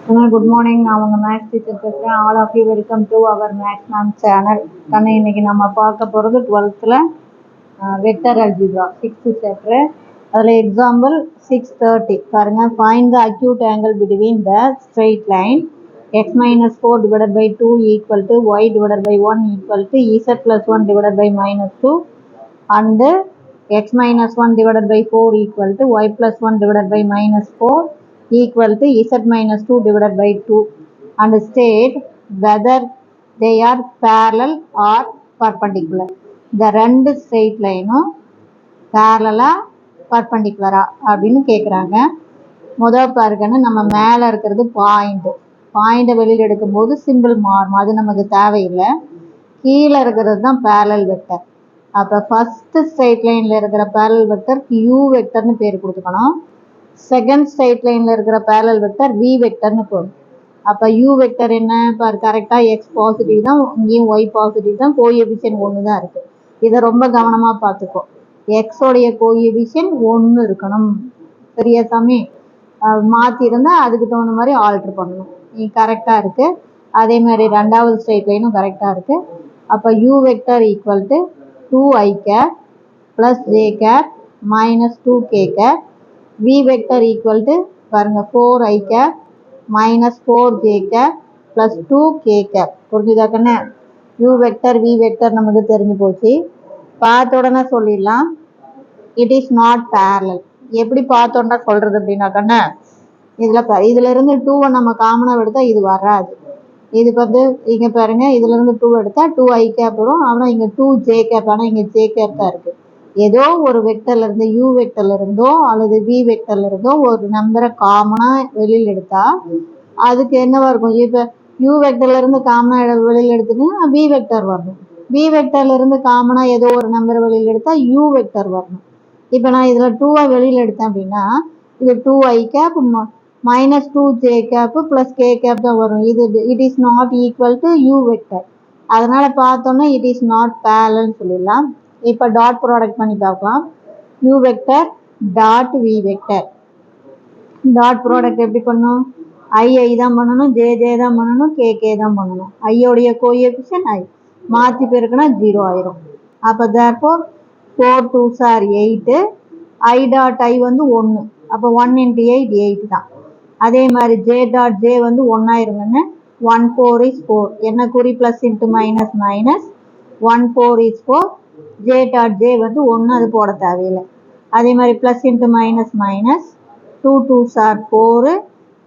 Good morning. நான் உங்கள் maths teacher பேசுகிறேன். All of you welcome to our maths ma'am channel. இன்னைக்கு நம்ம பார்க்க போகிறது 12th vector algebra 6th chapter. அதில் எக்ஸாம்பிள் 630 பாருங்கள். Find the acute angle between the straight line x minus 4 divided by 2 equal to y divided by 1 equal to z plus 1 divided by minus 2 and x minus 1 divided by 4 equal to y plus 1 divided by minus 4 equal to z minus 2 divided by 2 and state whether they are parallel or perpendicular. இந்த ரெண்டு straight லைனும் பேரலா பர்பண்டிகுலரா அப்படின்னு கேட்குறாங்க. முதல் பாருங்கன்னு நம்ம மேலே இருக்கிறது பாயிண்ட்டை வெளியில் எடுக்கும்போது சிம்பிள் மாறும், அது நமக்கு தேவையில்லை. கீழே இருக்கிறது தான் பேரலல் வெக்டர். அப்போ ஃபஸ்ட்டு ஸ்ட்ரெயிட் லைனில் இருக்கிற பேரலல் வெக்டர் யூ வெக்டர்னு பேர் கொடுத்துக்கணும். செகண்ட் ஸ்ட்ரெயிட் லைனில் இருக்கிற பேரலல் வெக்டர் வி வெக்டர்னு போடும். அப்போ யூ வெக்டர் என்ன பாரு, கரெக்டாக எக்ஸ் பாசிட்டிவ் தான், இங்கேயும் ஒய் பாசிட்டிவ் தான், கோஎஃபிஷியன்ட் 1 தான் இருக்குது. இதை ரொம்ப கவனமாக பார்த்துக்கோ. எக்ஸோடைய கோஎஃபிஷியன்ட் 1 இருக்கணும். சரியா சாமி? மாற்றிருந்தால் அதுக்கு தகுந்த மாதிரி ஆல்ட்ரு பண்ணணும். நீ கரெக்டாக இருக்குது. அதே மாதிரி ரெண்டாவது ஸ்ட்ரெயிட் லைனும் கரெக்டாக இருக்குது. அப்போ U vector equal to 2i cap plus J cap minus 2k cap. V vector equal to பாருங்க 4i cap minus 4j cap plus 2k cap. புரிஞ்சுதா கண்ணே? யூ வெக்டர் வி வெக்டர் நமக்கு தெரிஞ்சு போச்சு. பார்த்த உடனே சொல்லிடலாம் இட் இஸ் நாட் பேரலல். எப்படி பார்த்தோன்னா சொல்கிறது அப்படின்னா கண்ணே, இதில் இருந்து 2வை நம்ம காமனாக எடுத்தால் இது வராது. இது வந்து இங்கே பாருங்கள், இதுலேருந்து 2 எடுத்தால் 2i cap வரும். ஆனால் இங்கே 2j cap, ஆனால் இங்கே j cap தான் இருக்குது. ஏதோ ஒரு வெக்டர்லேருந்து யூ வெக்டர்லேருந்தோ அல்லது வி வெக்டர்லேருந்தோ ஒரு நம்பரை காமனாக வெளியில் எடுத்தால் அதுக்கு என்னவா இருக்கும்? இப்போ யூ வெக்டர்லேருந்து காமனாக வெளியில் எடுத்துன்னா வி வெக்டர் வரணும். வி வெக்டர்லேருந்து காமனாக ஏதோ ஒரு நம்பரை வெளியில் எடுத்தால் யூ வெக்டர் வரணும். இப்போ நான் இதில் 2வை வெளியில் எடுத்தேன் அப்படின்னா இது 2i cap minus 2j cap plus k cap தான் வரும். இது it is not equal to you vector. அதனால் பார்த்தோன்னா இட் இஸ் நாட் பேரலல்னு சொல்லிடலாம். இப்போ டாட் ப்ராடக்ட் பண்ணி பார்க்கலாம். U vector dot we vector. Dot product எப்படி பண்ணணும்? ஐ தான் பண்ணணும், ஜே தான் பண்ணணும், கே தான் பண்ணணும். ஐயோடைய கோஎஃபிஷியன்ட் ஐ மாற்றி பேருக்குன்னா 0 ஆயிரும். அப்போ therefore 4 2s are 8. I dot I வந்து 1. அப்போ 1 × 8 8 தான். அதே மாதிரி ஜே டாட் ஜே வந்து 1 ஆயிருங்கன்னு 1 4 is 4. என்ன குறி? Plus into minus minus 1 4 is 4. J dot J வந்து 1, அது போட தேவையில்லை. அதே மாதிரி plus into minus minus 2 2s are 4.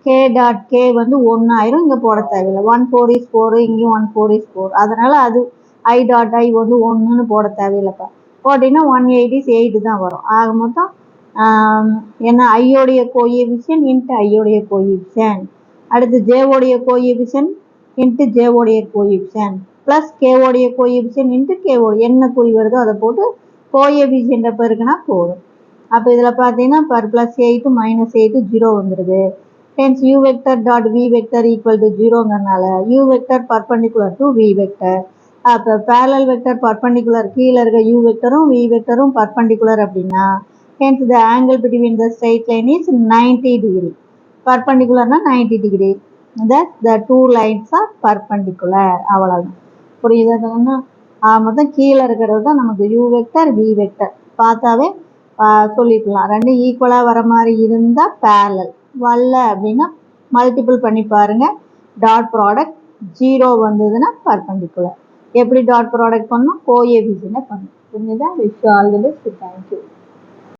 K dot K வந்து 1 ஆயிரும், இங்கே போட தேவையில்லை. 1 4 is 4, இங்கேயும் 1 4 is 4. அதனால் அது ஐ டாட் ஐ வந்து 1ன்னு போட தேவையில்லைப்பா. போட்டிங்கன்னா 1 8 is 8 தான் வரும். ஆக மொத்தம் என்ன? ஐயோடைய கோஎஃபிஷியன்ட் இன்ட்டு ஐயோடைய கோஎஃபிஷியன்ட், அடுத்து ஜேவோடைய கோஎஃபிஷியன்ட் இன்ட்டு ஜேவோடைய கோஎஃபிஷியன்ட் ப்ளஸ் கேவோடைய கோஎஃபிஷியன்ட் இன்ட்டு கேவோடைய என்ன குறி வருதோ அதை போட்டு கோஎஃபிஷியன்ட்டை பெருக்குனா போதும். அப்போ இதில் பார்த்தீங்கன்னா ப்ளஸ் 8 மைனஸ் 8 0 வந்துடுது. Hence u vector dot we vector equal to 0ங்கிறனால u vector perpendicular to v vector. அப்போ பேரலல் வெக்டர் பர்பண்டிகுலர், கீழே இருக்க யூ வெக்டரும் வி வெக்டரும் பர்பண்டிகுலர் அப்படின்னா hence the angle between the straight line is 90 degree. பர்பண்டிகுலர்னா 90 degree. Thus the two lines are perpendicular. அவ்வளோதான். புரியுதுன்னா? மொத்தம் கீழே இருக்கிறது தான் நமக்கு யூ வெக்டர் வி வெக்டர். பார்த்தாவே சொல்லிக்கலாம். ரெண்டு ஈக்குவலாக வர மாதிரி இருந்தால் பேரலல், வரல அப்படின்னா மல்டிபிள் பண்ணி பாருங்கள். டாட் ப்ராடக்ட் 0 வந்ததுன்னா பர்பண்டிகுலர். எப்படி டாட் ப்ராடக்ட் பண்ணணும்? கோஎஃபிஷியன்ட்டை பண்ணணும். புரிஞ்சுதா? Wish all the best. Thank you.